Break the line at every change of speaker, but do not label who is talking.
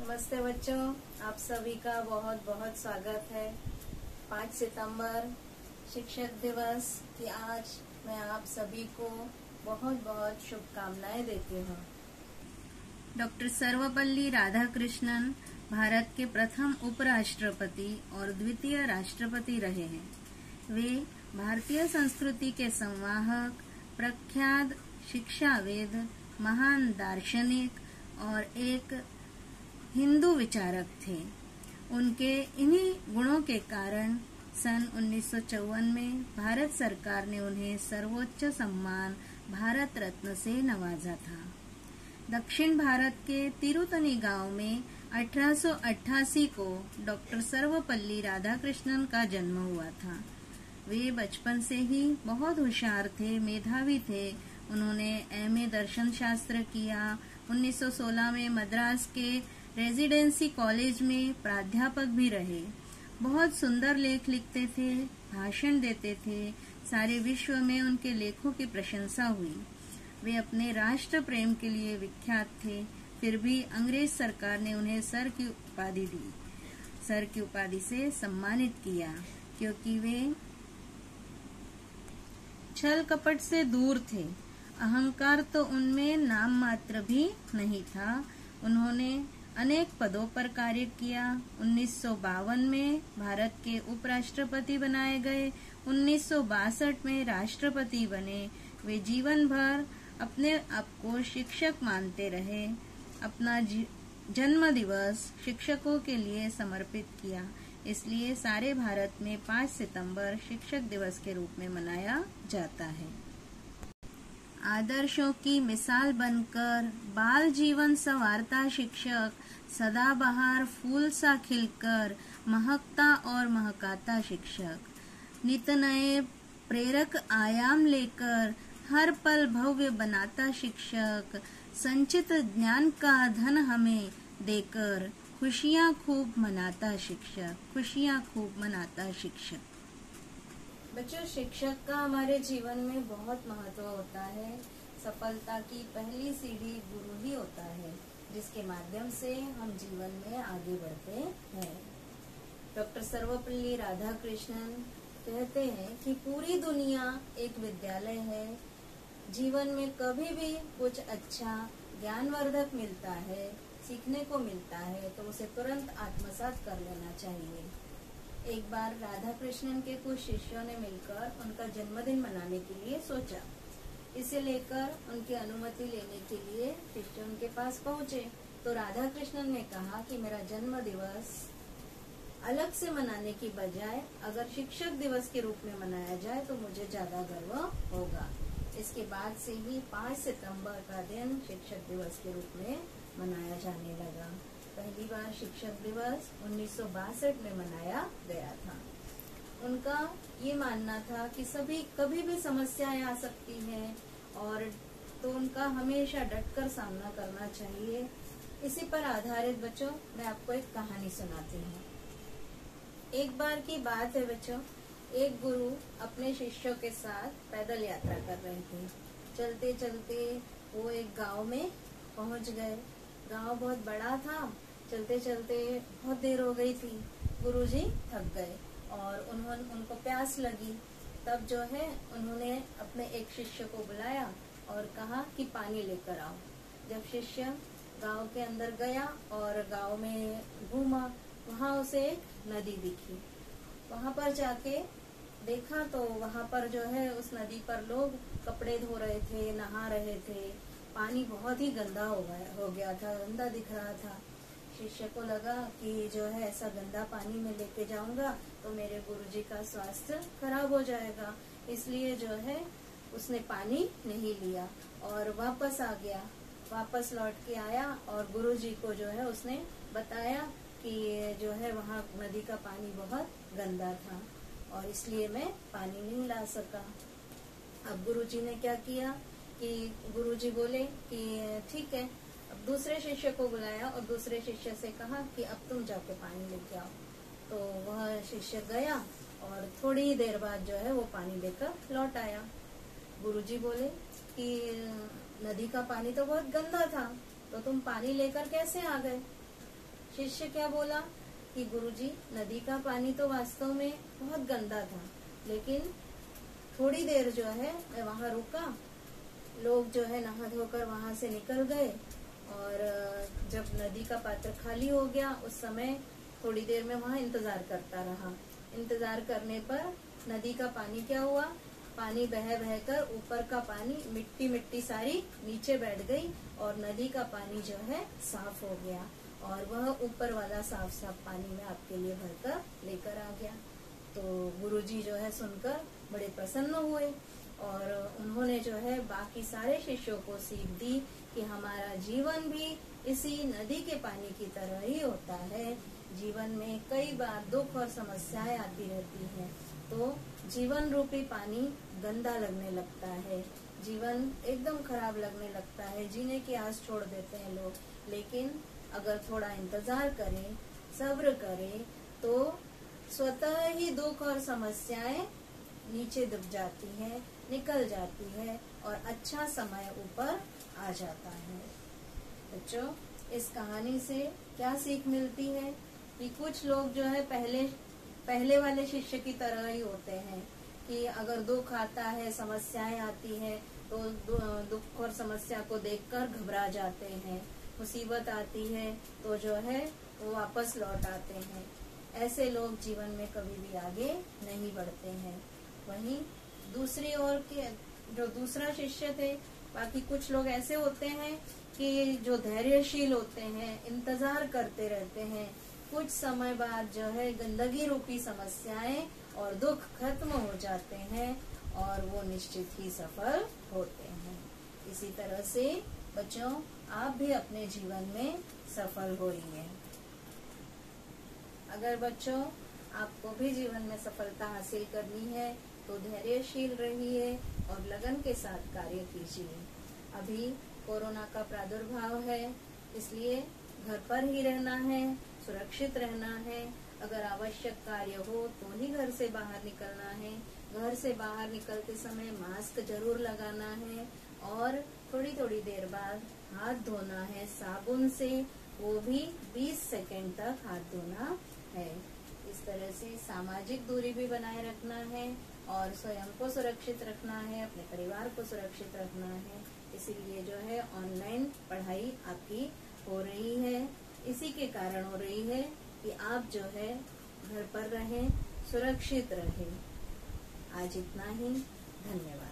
नमस्ते बच्चों, आप सभी का बहुत बहुत स्वागत है। 5 सितंबर शिक्षक दिवस की आज मैं आप सभी को बहुत बहुत शुभकामनाएं देती हूँ। डॉक्टर सर्वपल्ली राधाकृष्णन भारत के प्रथम उपराष्ट्रपति और द्वितीय राष्ट्रपति रहे हैं। वे भारतीय संस्कृति के संवाहक, प्रख्यात शिक्षाविद, महान दार्शनिक और एक हिंदू विचारक थे। उनके इन्हीं गुणों के कारण सन 1954 में भारत सरकार ने उन्हें सर्वोच्च सम्मान भारत रत्न से नवाजा था। दक्षिण भारत के तिरुतनी गांव में 1888 को डॉक्टर सर्वपल्ली राधाकृष्णन का जन्म हुआ था। वे बचपन से ही बहुत होशियार थे, मेधावी थे। उन्होंने एमए दर्शन शास्त्र किया। 1916 में मद्रास के रेजिडेंसी कॉलेज में प्राध्यापक भी रहे। बहुत सुंदर लेख लिखते थे, भाषण देते थे। सारे विश्व में उनके लेखों की प्रशंसा हुई। वे अपने राष्ट्र प्रेम के लिए विख्यात थे। फिर भी अंग्रेज सरकार ने उन्हें सर की उपाधि दी, सर की उपाधि से सम्मानित किया, क्योंकि वे छल कपट से दूर थे। अहंकार तो उनमें नाम मात्र भी नहीं था। उन्होंने अनेक पदों पर कार्य किया। 1952 में भारत के उपराष्ट्रपति बनाए गए। 1962 में राष्ट्रपति बने। वे जीवन भर अपने आप को शिक्षक मानते रहे। अपना जन्म दिवस शिक्षकों के लिए समर्पित किया। इसलिए सारे भारत में 5 सितंबर शिक्षक दिवस के रूप में मनाया जाता है। आदर्शों की मिसाल बनकर बाल जीवन संवारता शिक्षक, सदाबहार फूल सा खिलकर महकता और महकाता शिक्षक, नित नए प्रेरक आयाम लेकर हर पल भव्य बनाता शिक्षक, संचित ज्ञान का धन हमें देकर खुशियाँ खूब मनाता शिक्षक, खुशियाँ खूब मनाता शिक्षक। बच्चों, शिक्षक का हमारे जीवन में बहुत महत्व होता है। सफलता की पहली सीढ़ी गुरु ही होता है, जिसके माध्यम से हम जीवन में आगे बढ़ते हैं। डॉक्टर सर्वपल्ली राधाकृष्णन कहते हैं कि पूरी दुनिया एक विद्यालय है। जीवन में कभी भी कुछ अच्छा ज्ञानवर्धक मिलता है, सीखने को मिलता है, तो उसे तुरंत आत्मसात कर लेना चाहिए। एक बार राधा कृष्णन के कुछ शिष्यों ने मिलकर उनका जन्मदिन मनाने के लिए सोचा। इसे लेकर उनकी अनुमति लेने के लिए शिष्य उनके पास पहुँचे। तो राधा कृष्णन ने कहा कि मेरा जन्म दिवस अलग से मनाने की बजाय अगर शिक्षक दिवस के रूप में मनाया जाए तो मुझे ज्यादा गर्व होगा। इसके बाद से ही 5 सितंबर का दिन शिक्षक दिवस के रूप में मनाया जाने लगा। पहली बार शिक्षक दिवस 1962 में मनाया गया था। उनका ये मानना था कि सभी कभी भी समस्याएं आ सकती हैं, और तो उनका हमेशा डटकर सामना करना चाहिए। इसी पर आधारित बच्चों मैं आपको एक कहानी सुनाती हूँ। एक बार की बात है बच्चों, एक गुरु अपने शिष्यों के साथ पैदल यात्रा कर रहे थे। चलते चलते वो एक गांव में पहुंच गए। गांव बहुत बड़ा था। चलते चलते बहुत देर हो गई थी। गुरुजी थक गए और उनको प्यास लगी। तब जो है उन्होंने अपने एक शिष्य को बुलाया और कहा कि पानी लेकर आओ। जब शिष्य गांव के अंदर गया और गांव में घूमा, वहां उसे एक नदी दिखी। वहां पर जाके देखा तो वहां पर जो है उस नदी पर लोग कपड़े धो रहे थे, नहा रहे थे। पानी बहुत ही गंदा हो गया था, गंदा दिख रहा था। शिष्य को लगा कि जो है ऐसा गंदा पानी में लेके जाऊंगा तो मेरे गुरुजी का स्वास्थ्य खराब हो जाएगा। इसलिए जो है उसने पानी नहीं लिया और वापस आ गया। वापस लौट के आया और गुरुजी को जो है उसने बताया कि जो है वहाँ नदी का पानी बहुत गंदा था और इसलिए मैं पानी नहीं ला सका। अब गुरुजी ने क्या किया कि गुरुजी बोले कि ठीक है। अब दूसरे शिष्य को बुलाया और दूसरे शिष्य से कहा कि अब तुम जाके पानी लेके आओ। तो वह शिष्य गया और थोड़ी देर बाद जो है वो पानी लेकर लौट आया। गुरुजी बोले कि नदी का पानी तो बहुत गंदा था, तो तुम पानी लेकर कैसे आ गए? शिष्य क्या बोला कि गुरुजी, नदी का पानी तो वास्तव में बहुत गंदा था, लेकिन थोड़ी देर जो है मैं वहाँ रुका, लोग जो है नहा धोकर वहाँ से निकल गए, और जब नदी का पात्र खाली हो गया उस समय थोड़ी देर में वहाँ इंतजार करता रहा। इंतजार करने पर नदी का पानी क्या हुआ, पानी बह बहकर ऊपर का पानी मिट्टी मिट्टी सारी नीचे बैठ गई और नदी का पानी जो है साफ हो गया, और वह ऊपर वाला साफ साफ पानी में आपके लिए भरकर लेकर आ गया। तो गुरुजी जो है सुनकर बड़े प्रसन्न हुए, और उन्होंने जो है बाकी सारे शिष्यों को सीख दी कि हमारा जीवन भी इसी नदी के पानी की तरह ही होता है। जीवन में कई बार दुख और समस्याएं आती रहती हैं, तो जीवन रूपी पानी गंदा लगने लगता है, जीवन एकदम खराब लगने लगता है, जीने की आस छोड़ देते हैं लोग। लेकिन अगर थोड़ा इंतजार करें, सब्र करें, तो स्वतः ही दुख और समस्याएं नीचे दब जाती है, निकल जाती है, और अच्छा समय ऊपर आ जाता है। बच्चों, इस कहानी से क्या सीख मिलती है कि कुछ लोग जो है पहले वाले शिष्य की तरह ही होते हैं कि अगर दुख आता है, समस्याएं आती है, तो दुख और समस्या को देखकर घबरा जाते हैं, मुसीबत आती है तो जो है वो वापस लौट आते हैं। ऐसे लोग जीवन में कभी भी आगे नहीं बढ़ते हैं। वहीं दूसरी ओर के जो दूसरा शिष्य थे, बाकी कुछ लोग ऐसे होते हैं कि जो धैर्यशील होते हैं, इंतजार करते रहते हैं, कुछ समय बाद जो है गंदगी रूपी समस्याएं और दुख खत्म हो जाते हैं और वो निश्चित ही सफल होते हैं। इसी तरह से बच्चों, आप भी अपने जीवन में सफल होइए। अगर बच्चों आपको भी जीवन में सफलता हासिल करनी है तो धैर्यशील रहिए और लगन के साथ कार्य कीजिए। अभी कोरोना का प्रादुर्भाव है, इसलिए घर पर ही रहना है, सुरक्षित रहना है। अगर आवश्यक कार्य हो तो ही घर से बाहर निकलना है। घर से बाहर निकलते समय मास्क जरूर लगाना है, और थोड़ी थोड़ी देर बाद हाथ धोना है साबुन से, वो भी 20 सेकंड तक हाथ धोना है। इस तरह से सामाजिक दूरी भी बनाए रखना है और स्वयं को सुरक्षित रखना है, अपने परिवार को सुरक्षित रखना है। इसीलिए जो है ऑनलाइन पढ़ाई आपकी हो रही है, इसी के कारण हो रही है कि आप जो है घर पर रहें, सुरक्षित रहें। आज इतना ही, धन्यवाद।